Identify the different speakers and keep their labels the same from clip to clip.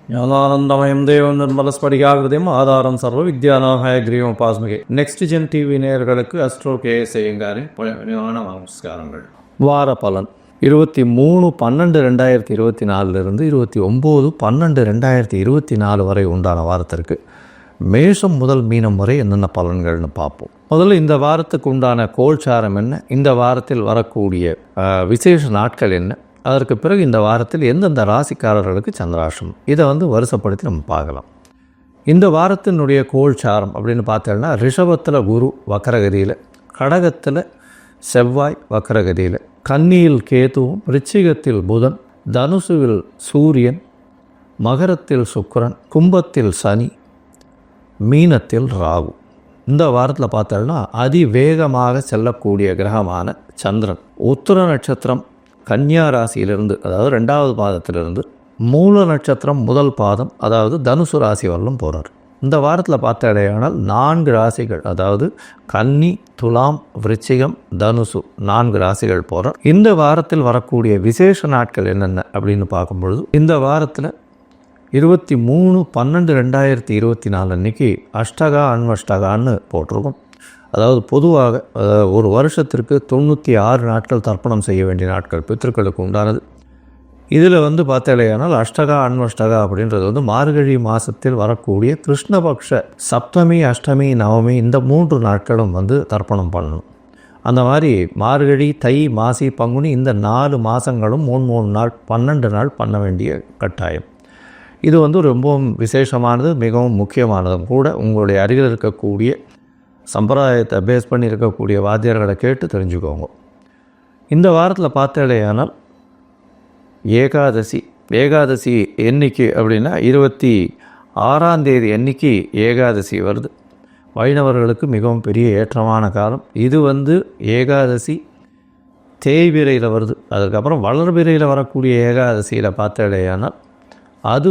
Speaker 1: ஞானானந்தமயம் தேவம் நிர்மலஸ்படிகாகிருதியும் ஆதாரம் சர்வ வித்யாநாகாய கிரீவம் உபாஸ்மிகை. நெக்ஸ்ட் ஜென் டிவி நேயர்களுக்கு அஸ்ட்ரோ கேஎஸ் ஐயங்காரின் பணிவான நமஸ்காரங்கள். வார பலன் 23/12/2024 29/12/2024 வரை உண்டான வாரத்திற்கு மேஷம் முதல் மீனம் வரை என்னென்ன பலன்கள்னு பார்ப்போம். முதல்ல இந்த வாரத்துக்கு உண்டான கோல்சாரம் என்ன, இந்த வாரத்தில் வரக்கூடிய விசேஷ நாட்கள் என்ன, அதற்கு பிறகு இந்த வாரத்தில் எந்தெந்த ராசிக்காரர்களுக்கு சந்திராஷ்டம், இதை வருஷப்படுத்தி நம்ம பார்க்கலாம். இந்த வாரத்தினுடைய கோல்சாரம் அப்படின்னு பார்த்தோம்னா, ரிஷபத்தில் குரு வக்கரகதியில், கடகத்தில் செவ்வாய் வக்கரகதியில், கன்னியில் கேதுவும், ரிச்சிகத்தில் புதன், தனுசுவில் சூரியன், மகரத்தில் சுக்கிரன், கும்பத்தில் சனி, மீனத்தில் ராகு. இந்த வாரத்தில் பார்த்தோம்னா அதிவேகமாக செல்லக்கூடிய கிரகமான சந்திரன் உத்திர நட்சத்திரம் கன்னியா ராசியிலிருந்து, அதாவது 2வது பாதத்திலிருந்து மூல நட்சத்திரம் முதல் பாதம், அதாவது தனுசு ராசி வரலும் போகிறார். இந்த வாரத்தில் பார்த்தடையானால் 4 ராசிகள், அதாவது கன்னி, துலாம், விருச்சிகம், தனுசு 4 ராசிகள் போகிறார். இந்த வாரத்தில் வரக்கூடிய விசேஷ நாட்கள் என்னென்ன அப்படின்னு பார்க்கும்பொழுது, இந்த வாரத்தில் 23/12/2024 அன்றைக்கி அஷ்டகா அன்வஷ்டகான்னு போட்டிருக்கும். அதாவது பொதுவாக ஒரு வருஷத்திற்கு 96 நாட்கள் தர்ப்பணம் செய்ய வேண்டிய நாட்கள் பித்திருக்களுக்கு உண்டானது. இதில் பார்த்தாலேயானால் அஷ்டகா அன்வஷ்டகா அப்படின்றது மார்கழி மாதத்தில் வரக்கூடிய கிருஷ்ணபக்ஷ சப்தமி, அஷ்டமி, நவமி இந்த 3 நாட்களும் தர்ப்பணம் பண்ணணும். அந்த மாதிரி மார்கழி, தை, மாசி, பங்குனி இந்த 4 மாதங்களும் 3 நாள் 12 நாள் பண்ண வேண்டிய கட்டாயம். இது ரொம்பவும் விசேஷமானது, மிகவும் முக்கியமானதும் கூட. உங்களுடைய அருகில் இருக்கக்கூடிய சம்பிரதாயத்தை பேஸ் பண்ணி இருக்கக்கூடிய வாத்தியார்களை கேட்டு தெரிஞ்சுக்கோங்க. இந்த வாரத்தில் பார்த்தேடையானால் ஏகாதசி எண்ணிக்கை அப்படின்னா 26ஆம் தேதி எண்ணிக்கை ஏகாதசி வருது. வைணவர்களுக்கு மிகவும் பெரிய ஏற்றமான காலம் இது. ஏகாதசி தேய்பிரையில் வருது. அதுக்கப்புறம் வளர்பிரையில் வரக்கூடிய ஏகாதசியில் பார்த்தேடையானால் அது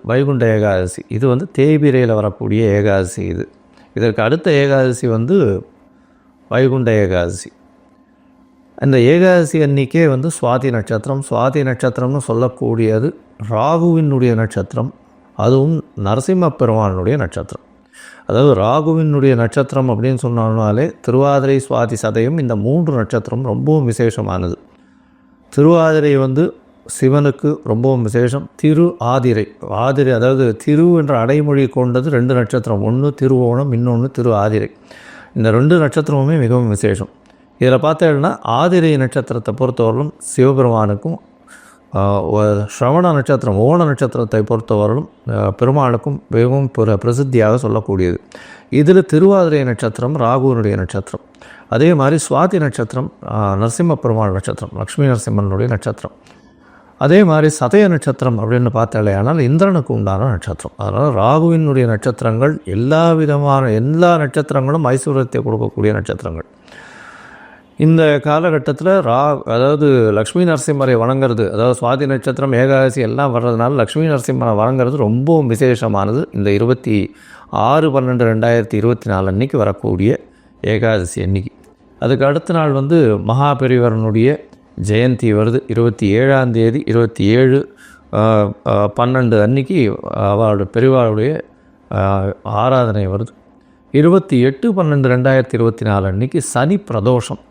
Speaker 1: வைகுண்ட ஏகாதசி. இது தேய்பிரையில் வரக்கூடிய ஏகாதசி. இதற்கு அடுத்த ஏகாதசி வைகுண்ட ஏகாதசி. அந்த ஏகாதசி அன்றைக்கே சுவாதி நட்சத்திரம். சுவாதி நட்சத்திரம்னு சொல்லக்கூடியது ராகுவினுடைய நட்சத்திரம், அதுவும் நரசிம்ம பெருமானுடைய நட்சத்திரம். அதாவது ராகுவினுடைய நட்சத்திரம் அப்படின்னு சொன்னாலே திருவாதிரை, சுவாதி, சதயம் இந்த 3 நட்சத்திரம் ரொம்பவும் விசேஷமானது. திருவாதிரை சிவனுக்கு ரொம்பவும் விசேஷம். ஆதிரை அதாவது திரு என்ற அடைமொழி கொண்டது 2 நட்சத்திரம், ஒன்று திருவோணம், இன்னொன்று திரு ஆதிரை. இந்த 2 நட்சத்திரமுமே மிகவும் விசேஷம். இதில் பார்த்தேன்னா ஆதிரை நட்சத்திரத்தை பொறுத்தவரையிலும் சிவபெருமானுக்கும், ஸ்ரவண நட்சத்திரம் ஓண நட்சத்திரத்தை பொறுத்தவரையிலும் பெருமானுக்கும் மிகவும் பிரசித்தியாக சொல்லக்கூடியது. இதில் திருவாதிரை நட்சத்திரம் ராகுவனுடைய நட்சத்திரம். அதே மாதிரி சுவாதி நட்சத்திரம் நரசிம்ம பெருமாள் நட்சத்திரம், லக்ஷ்மி நரசிம்மனுடைய நட்சத்திரம். அதே மாதிரி சதய நட்சத்திரம் அப்படின்னு பார்த்தாலே ஆனால் இந்திரனுக்கு உண்டான நட்சத்திரம். அதனால் ராகுவினுடைய நட்சத்திரங்கள் எல்லா நட்சத்திரங்களும் ஐஸ்வர்யத்தை கொடுக்கக்கூடிய நட்சத்திரங்கள். இந்த காலகட்டத்தில் அதாவது லக்ஷ்மி நரசிம்மரை வணங்குறது, அதாவது சுவாதி நட்சத்திரம் ஏகாதசி எல்லாம் வர்றதுனால லக்ஷ்மி நரசிம்மரை வணங்குறது ரொம்பவும் விசேஷமானது. இந்த 26/12/2024 அன்றைக்கி வரக்கூடிய ஏகாதசி அன்னைக்கு. அதுக்கு அடுத்த நாள் மகாபெரிவரனுடைய ஜெயந்தி வருது. 27ஆம் தேதி 27/12 அன்னைக்கு அவருடைய பெரியவாளுடைய ஆராதனை வருது. 28/12/2024 அன்னைக்கு சனி பிரதோஷம்.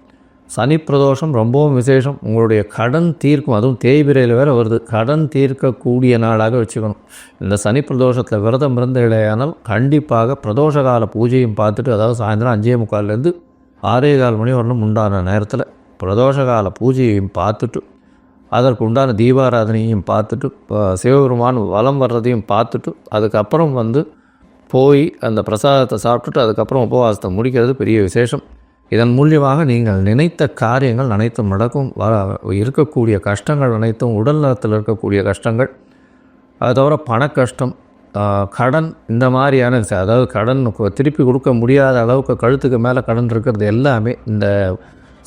Speaker 1: சனி பிரதோஷம் ரொம்பவும் விசேஷம். உங்களுடைய கடன் தீர்க்கும், அதுவும் தேய்பிரையில் வேறு வருது. கடன் தீர்க்கக்கூடிய நாளாக வச்சுக்கணும். இந்த சனி பிரதோஷத்தில் விரதம் இருந்த இடையானால் கண்டிப்பாக பிரதோஷ கால பூஜையும் பார்த்துட்டு, அதாவது சாயந்தரம் 5:45 6:15 மணி வரலும் உண்டான நேரத்தில் பிரதோஷ கால பூஜையையும் பார்த்துட்டு, அதற்கு உண்டான தீபாராதனையும் பார்த்துட்டு, சிவபெருமான் வலம் வர்றதையும் பார்த்துட்டு, அதுக்கப்புறம் போய் அந்த பிரசாதத்தை சாப்பிட்டுட்டு அதுக்கப்புறம் உபவாசத்தை முடிக்கிறது பெரிய விசேஷம். இதன் மூலியமாக நீங்கள் நினைத்த காரியங்கள் அனைத்தும் நடக்கும். இருக்கக்கூடிய கஷ்டங்கள் அனைத்தும், உடல் நலத்தில் இருக்கக்கூடிய கஷ்டங்கள், அது தவிர பண கஷ்டம், கடன், இந்த மாதிரியான, அதாவது கடன் திருப்பி கொடுக்க முடியாத அளவுக்கு கழுத்துக்கு மேலே கடன் இருக்கிறது எல்லாமே இந்த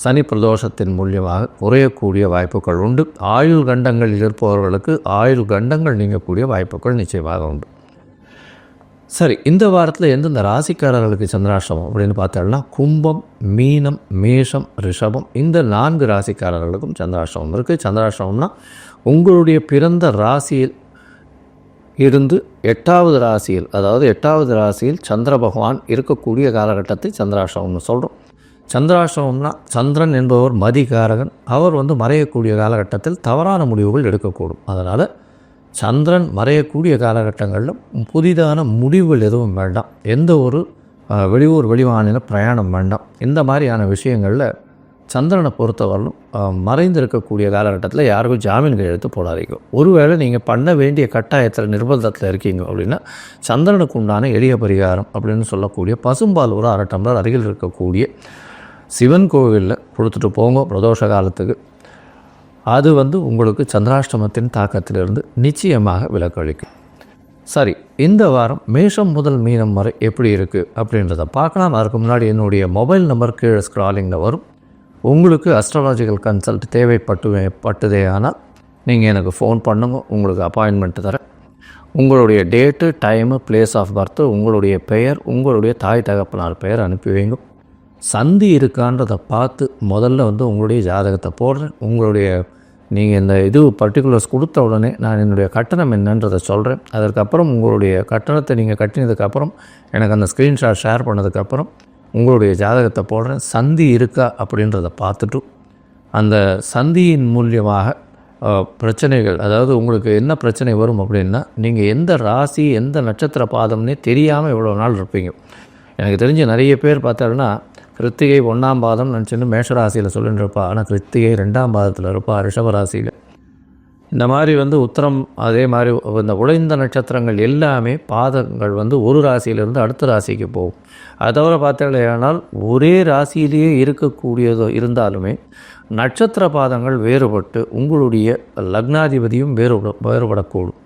Speaker 1: சனி பிரதோஷத்தின் மூலியமாக குறையக்கூடிய வாய்ப்புகள் உண்டு. ஆயுள் கண்டங்களில் இருப்பவர்களுக்கு ஆயுள் கண்டங்கள் நீங்கக்கூடிய வாய்ப்புகள் நிச்சயமாக உண்டு. சரி, இந்த வாரத்தில் எந்தெந்த ராசிக்காரர்களுக்கு சந்திராஷ்டமம் அப்படின்னு பார்த்தோம்னா, கும்பம், மீனம், மேஷம், ரிஷபம் இந்த 4 ராசிக்காரர்களுக்கும் சந்திராஷ்டமம் இருக்குது. சந்திராஷ்டமம்னா உங்களுடைய பிறந்த ராசியில் இருந்து 8வது ராசியில், அதாவது 8வது ராசியில் சந்திர பகவான் இருக்கக்கூடிய காலகட்டத்தை சந்திராஷ்டமம்னு சொல்கிறோம். சந்திராஷ்டமம்னா சந்திரன் என்பவர் மதிகாரகன். அவர் மறையக்கூடிய காலகட்டத்தில் தவறான முடிவுகள் எடுக்கக்கூடும். அதனால் சந்திரன் மறையக்கூடிய காலகட்டங்களில் புதிதான முடிவுகள் எதுவும் வேண்டாம். எந்த ஒரு வெளியூர் வெளிமாநில பிரயாணம் வேண்டாம். இந்த மாதிரியான விஷயங்களில் சந்திரனை பொறுத்தவரையிலும் மறைந்திருக்கக்கூடிய காலகட்டத்தில் யாருக்கும் ஜாமீன் கையெழுத்து போடாதீங்க. ஒருவேளை நீங்கள் பண்ண வேண்டிய கட்டாயத்தில் நிர்பந்தத்தில் இருக்கீங்க அப்படின்னா சந்திரனுக்கு உண்டான எளிய பரிகாரம் அப்படின்னு சொல்லக்கூடிய பசும்பால் ஒரு 1/2 டம்ளர் அருகில் இருக்கக்கூடிய சிவன் கோவிலில் கொடுத்துட்டு போங்க பிரதோஷ காலத்துக்கு. அது உங்களுக்கு சந்திராஷ்டமத்தின் தாக்கத்திலிருந்து நிச்சயமாக விலக்களிக்கும். சரி, இந்த வாரம் மேஷம் முதல் மீனம் வரை எப்படி இருக்குது அப்படின்றத பார்க்கலாம். அதுக்கு முன்னாடி என்னுடைய மொபைல் நம்பர் கீழே ஸ்க்ராலிங்கில் வரும். உங்களுக்கு அஸ்ட்ராலாஜிக்கல் கன்சல்ட் தேவைப்பட்டதே ஆனால் நீங்கள் எனக்கு ஃபோன் பண்ணுங்க, உங்களுக்கு அப்பாயின்மெண்ட்டு தரேன். உங்களுடைய date, time, place of birth, உங்களுடைய பெயர், உங்களுடைய தாய் தகப்பனார் பெயர் அனுப்பி வைங்க. சந்தி இருக்கான்றதை பார்த்து முதல்ல உங்களுடைய ஜாதகத்தை போடுறேன். நீங்கள் இந்த பர்டிகுலர்ஸ் கொடுத்த உடனே நான் என்னுடைய கட்டணம் என்னன்றதை சொல்கிறேன். அதற்கப்புறம் உங்களுடைய கட்டணத்தை நீங்கள் கட்டினதுக்கப்புறம் எனக்கு அந்த ஸ்க்ரீன்ஷாட் ஷேர் பண்ணதுக்கப்புறம் உங்களுடைய ஜாதகத்தை போடுறேன். சந்தி இருக்கா அப்படின்றத பார்த்துட்டு அந்த சந்தியின் மூலியமாக பிரச்சனைகள், அதாவது உங்களுக்கு என்ன பிரச்சனை வரும் அப்படின்னா, நீங்கள் எந்த ராசி எந்த நட்சத்திர பாதம்னே தெரியாமல் இவ்வளோ நாள் இருப்பீங்க. எனக்கு தெரிஞ்ச நிறைய பேர் பார்த்தாங்கன்னா கிருத்திகை 1ஆம் பாதம் நினச்சின்னு மேஷராசியில் சொல்லிட்டு இருப்பா. ஆனால் கிருத்திகை 2ஆம் பாதத்தில் இருப்பா ரிஷபராசியில். இந்த மாதிரி உத்திரம், அதே மாதிரி இந்த உழைந்த நட்சத்திரங்கள் எல்லாமே பாதங்கள் ஒரு ராசியிலிருந்து அடுத்த ராசிக்கு போகும். அதை தவிர பார்த்தீங்கன்னா ஒரே ராசியிலேயே இருக்கக்கூடியதோ இருந்தாலுமே நட்சத்திர பாதங்கள் வேறுபட்டு உங்களுடைய லக்னாதிபதியும் வேறுபடக்கூடும்.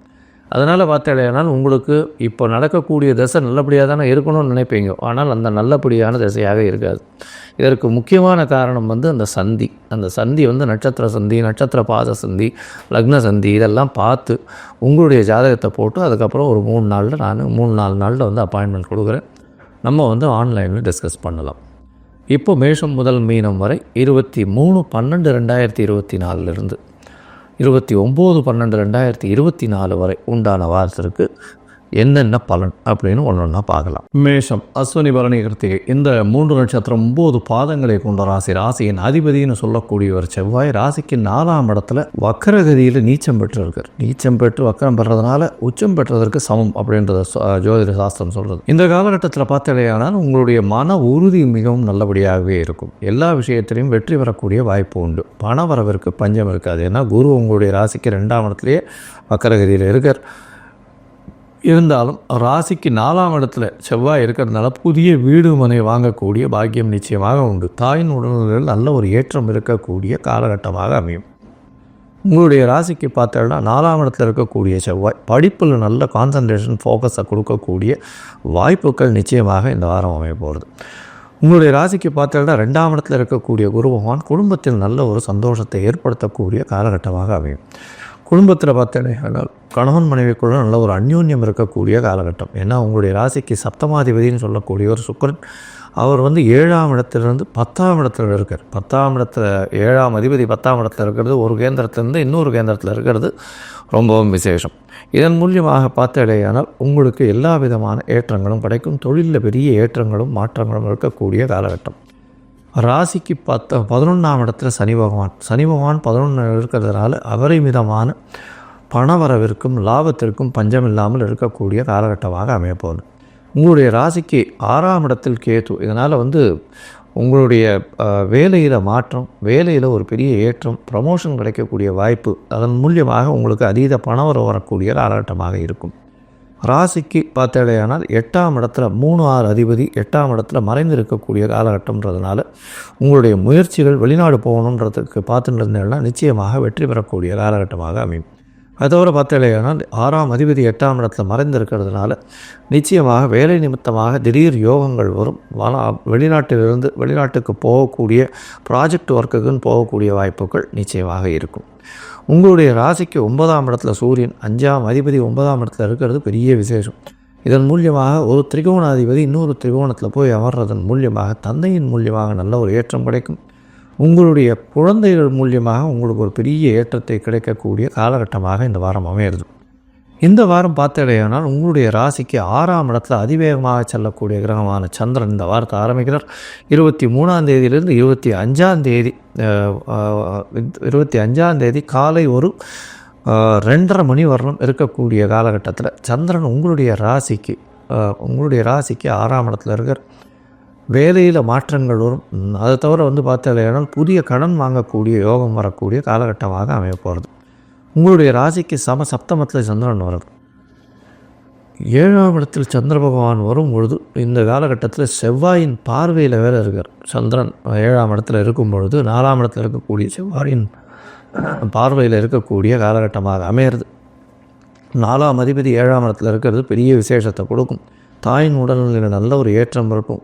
Speaker 1: அதனால் பார்த்தீங்கன்னா உங்களுக்கு இப்போ நடக்கக்கூடிய திசை நல்லபடியாக தானே இருக்கணும்னு நினைப்பீங்க. ஆனால் அந்த நல்லபடியான திசையாக இருக்காது. இதற்கு முக்கியமான காரணம் அந்த சந்தி நட்சத்திர சந்தி, நட்சத்திர பாத சந்தி, லக்ன சந்தி இதெல்லாம் பார்த்து உங்களுடைய ஜாதகத்தை போட்டு அதுக்கப்புறம் ஒரு 3-4 நாளில் அப்பாயின்மெண்ட் கொடுக்குறேன். நம்ம ஆன்லைனில் டிஸ்கஸ் பண்ணலாம். இப்போ மேஷம் முதல் மீனம் வரை 23/12/2024 29/12/2024 வரை உண்டான வாரத்திற்கு என்னென்ன பலன் அப்படின்னு ஒன்றா பார்க்கலாம். மேஷம், அஸ்வினி, பரணி, கிருத்திகை இந்த 3 நட்சத்திரம் 9 பாதங்களை கொண்ட ராசியின் அதிபதினு சொல்லக்கூடியவர் செவ்வாய் ராசிக்கு 4ஆம் இடத்துல வக்கரகதியில் நீச்சம் பெற்றிருக்கார். நீச்சம் பெற்று வக்கரம் பெறதுனால உச்சம் பெற்றதற்கு சமம் அப்படின்றத ஜோதிட சாஸ்திரம் சொல்கிறது. இந்த காலகட்டத்தில் பார்த்தாலேயானால் உங்களுடைய மன உறுதி மிகவும் நல்லபடியாகவே இருக்கும். எல்லா விஷயத்திலையும் வெற்றி பெறக்கூடிய வாய்ப்பு உண்டு. பண வரவிற்கு பஞ்சம் இருக்காது. ஏன்னா குரு உங்களுடைய ராசிக்கு 2ஆம் இடத்துலேயே வக்கரகதியில் இருக்கார். இருந்தாலும் ராசிக்கு 4ஆம் இடத்துல செவ்வாய் இருக்கிறதுனால புதிய வீடு மனை வாங்கக்கூடிய பாக்கியம் நிச்சயமாக உண்டு. தாயின் உடல்நிலையில் நல்ல ஒரு ஏற்றம் இருக்கக்கூடிய காலகட்டமாக அமையும். உங்களுடைய ராசிக்கு பார்த்தோம்னா 4ஆம் இடத்துல இருக்கக்கூடிய செவ்வாய் படிப்பில் நல்ல கான்சன்ட்ரேஷன் ஃபோக்கஸை கொடுக்கக்கூடிய வாய்ப்புகள் நிச்சயமாக இந்த வாரம் அமைய போகிறது. உங்களுடைய ராசிக்கு பார்த்தோம்னா 2ஆம் இடத்துல இருக்கக்கூடிய குரு பகவான் குடும்பத்தில் நல்ல ஒரு சந்தோஷத்தை ஏற்படுத்தக்கூடிய காலகட்டமாக அமையும். குடும்பத்தில் பார்த்தீங்கன்னா கணவன் மனைவிக்குள்ள நல்ல ஒரு அந்யோன்யம் இருக்கக்கூடிய காலகட்டம். ஏன்னா உங்களுடைய ராசிக்கு சப்தமாதிபதினு சொல்லக்கூடிய ஒரு சுக்கிரன் அவர் 7ஆம் இடத்துலேருந்து 10ஆம் இடத்துல இருக்கார். 10ஆம் இடத்துல 7ஆம் அதிபதி 10ஆம் இடத்துல இருக்கிறது ஒரு கேந்திரத்திலேருந்து இன்னொரு கேந்திரத்தில் இருக்கிறது ரொம்பவும் விசேஷம். இதன் மூலியமாக பார்த்தடையானால் உங்களுக்கு எல்லா விதமான ஏற்றங்களும் கிடைக்கும். தொழிலில் பெரிய ஏற்றங்களும் மாற்றங்களும் இருக்கக்கூடிய காலகட்டம். ராசிக்கு 11ஆம் இடத்துல சனி பகவான் 11 இருக்கிறதுனால அபரிமிதமான பணவரவிற்கும் லாபத்திற்கும் பஞ்சம் இல்லாமல் இருக்கக்கூடிய காலகட்டமாக அமையப்போகுது. உங்களுடைய ராசிக்கு 6ஆம் இடத்தில் கேது. இதனால் உங்களுடைய வேலையில் மாற்றம், வேலையில் ஒரு பெரிய ஏற்றம், ப்ரமோஷன் கிடைக்கக்கூடிய வாய்ப்பு, அதன் மூலியமாக உங்களுக்கு அதீத பணவரவு வரக்கூடிய காலகட்டமாக இருக்கும். ராசிக்கு பார்த்தடையானால் 8ஆம் இடத்துல 3-6 அதிபதி 8ஆம் இடத்துல மறைந்து இருக்கக்கூடிய காலகட்டம்ன்றதுனால உங்களுடைய முயற்சிகள் வெளிநாடு போகணுன்றதுக்கு பார்த்துட்டு இருந்தீங்கன்னா நிச்சயமாக வெற்றி பெறக்கூடிய காலகட்டமாக அமையும். அதோடு பார்த்தடையானால் 6ஆம் அதிபதி 8ஆம் இடத்துல மறைந்திருக்கிறதுனால நிச்சயமாக வேலை நிமித்தமாக திடீர் யோகங்கள் வரும். வெளிநாட்டுக்கு போகக்கூடிய ப்ராஜெக்ட் ஒர்க்குக்குன்னு போகக்கூடிய வாய்ப்புகள் நிச்சயமாக இருக்கும். உங்களுடைய ராசிக்கு 9ஆம் இடத்துல சூரியன் 5ஆம் அதிபதி 9ஆம் இடத்துல இருக்கிறது பெரிய விசேஷம். இதன் மூலியமாக ஒரு திரிகோணாதிபதி இன்னொரு திரிகோணத்தில் போய் அமர்றதன் மூலியமாக தந்தையின் மூலியமாக நல்ல ஒரு ஏற்றம் கிடைக்கும். உங்களுடைய குழந்தைகள் மூலியமாக உங்களுக்கு ஒரு பெரிய ஏற்றத்தை கிடைக்கக்கூடிய காலகட்டமாக இந்த வாரம் அமையிறது. இந்த வாரம் பார்த்தடையானால் உங்களுடைய ராசிக்கு 6ஆம் இடத்துல அதிவேகமாக செல்லக்கூடிய கிரகமான சந்திரன் இந்த வாரத்தை ஆரம்பிக்கிறார். 23ஆம் தேதியிலிருந்து 25ஆம் தேதி காலை ஒரு 2:30 மணி வரலும் இருக்கக்கூடிய காலகட்டத்தில் சந்திரன் உங்களுடைய ராசிக்கு 6ஆம் இடத்துல இருக்கிற வேலையில் மாற்றங்கள் வரும். அதை தவிர பார்த்தடையானால் புதிய கடன் வாங்கக்கூடிய யோகம் வரக்கூடிய காலகட்டமாக அமைய போகிறது. உங்களுடைய ராசிக்கு சப்தமத்தில் சந்திரன் வருது. 7ஆம் இடத்தில் சந்திர பகவான் வரும் பொழுது இந்த காலகட்டத்தில் செவ்வாயின் பார்வையில் வேறு இருக்கார். சந்திரன் 7ஆம் இடத்துல இருக்கும் பொழுது 4ஆம் இடத்துல இருக்கக்கூடிய செவ்வாயின் பார்வையில் இருக்கக்கூடிய காலகட்டமாக அமையிறது. 4ஆம் அதிபதி 7ஆம் இடத்துல இருக்கிறது பெரிய விசேஷத்தை கொடுக்கும். தாயின் உடல்நிலையில் நல்ல ஒரு ஏற்றம் இருக்கும்.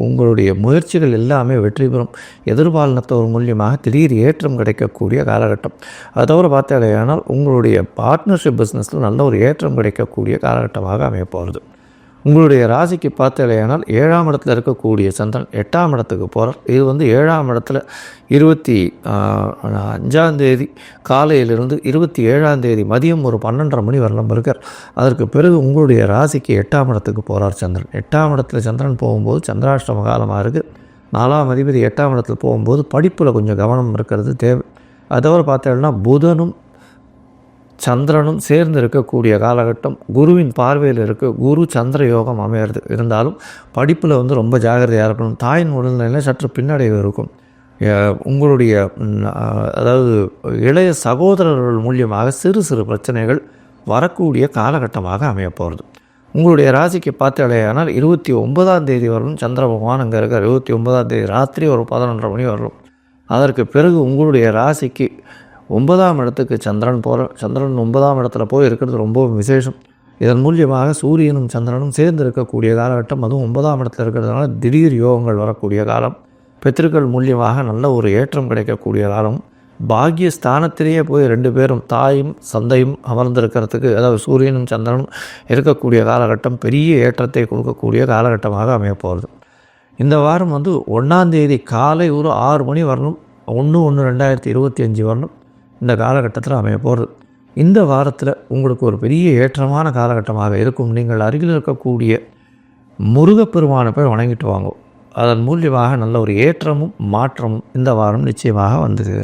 Speaker 1: உங்களுடைய முயற்சிகள் எல்லாமே வெற்றி பெறும். எதிர்பாலினத்தவர் மூலியமாக திடீர் ஏற்றம் கிடைக்கக்கூடிய காலகட்டம். அதை தவிர பார்த்தாலேயானால் உங்களுடைய பார்ட்னர்ஷிப் பிஸ்னஸில் நல்ல ஒரு ஏற்றம் கிடைக்கக்கூடிய காலகட்டமாக அமையப்போகிறது. உங்களுடைய ராசிக்கு பார்த்தாலேயானால் 7ஆம் இடத்துல இருக்கக்கூடிய சந்திரன் 8ஆம் இடத்துக்கு போகிறார். இது 7ஆம் இடத்துல 25ஆம் தேதி காலையிலிருந்து 27ஆம் தேதி மதியம் ஒரு 12:30 மணி வரலாம் இருக்கார். அதற்கு பிறகு உங்களுடைய ராசிக்கு 8ஆம் இடத்துக்கு போகிறார் சந்திரன். 8ஆம் இடத்துல சந்திரன் போகும்போது சந்திராஷ்டம காலமாக இருக்குது. 4ஆம் அதிபதி 8ஆம் இடத்துல போகும்போது படிப்பில் கொஞ்சம் கவனம் இருக்கிறது தேவை. அதை தவிர பார்த்தோம்னா புதனும் சந்திரனும் சேர்ந்து இருக்கக்கூடிய காலகட்டம். குருவின் பார்வையில் குரு சந்திர யோகம் அமையிறது. இருந்தாலும் படிப்பில் ரொம்ப ஜாகிரதையாக இருக்கணும். தாயின் உடல்நிலையில் சற்று பின்னடைவு இருக்கும். உங்களுடைய இளைய சகோதரர்கள் மூலியமாக சிறு சிறு பிரச்சனைகள் வரக்கூடிய காலகட்டமாக அமையப்போகிறது. உங்களுடைய ராசிக்கு பார்த்தாலேயானால் 29ஆம் தேதி வரலும் சந்திர பகவான் அங்கே இருக்கார். 29ஆம் தேதி ராத்திரி ஒரு 11:30 மணி வரலும். அதற்கு பிறகு உங்களுடைய ராசிக்கு 9ஆம் இடத்துக்கு சந்திரன் 9ஆம் இடத்துல போய் இருக்கிறது ரொம்பவும் விசேஷம். இதன் மூலியமாக சூரியனும் சந்திரனும் சேர்ந்து இருக்கக்கூடிய காலகட்டம். அதுவும் 9ஆம் இடத்துல இருக்கிறதுனால திடீர் யோகங்கள் வரக்கூடிய காலம். பித்திருக்கள் மூலியமாக நல்ல ஒரு ஏற்றம் கிடைக்கக்கூடிய காலம். பாக்கிய ஸ்தானத்திலேயே போய் 2 பேரும் தாயும் சந்தையும் அமர்ந்திருக்கிறதுக்கு, சூரியனும் சந்திரனும் இருக்கக்கூடிய காலகட்டம் பெரிய ஏற்றத்தை கொடுக்கக்கூடிய காலகட்டமாக அமையப்போகிறது. இந்த வாரம் 1ஆம் தேதி காலை ஒரு 6 மணி வரணும். 1/1/2025 வரணும் இந்த காலகட்டத்தில் அமைய போகிறது. இந்த வாரத்தில் உங்களுக்கு ஒரு பெரிய ஏற்றமான காலகட்டமாக இருக்கும். நீங்கள் அருகில் இருக்கக்கூடிய முருகப்பெருமானை போய் வணங்கிட்டு வாங்க. அதன் மூலியமாக நல்ல ஒரு ஏற்றமும் மாற்றமும் இந்த வாரம் நிச்சயமாக வந்தது.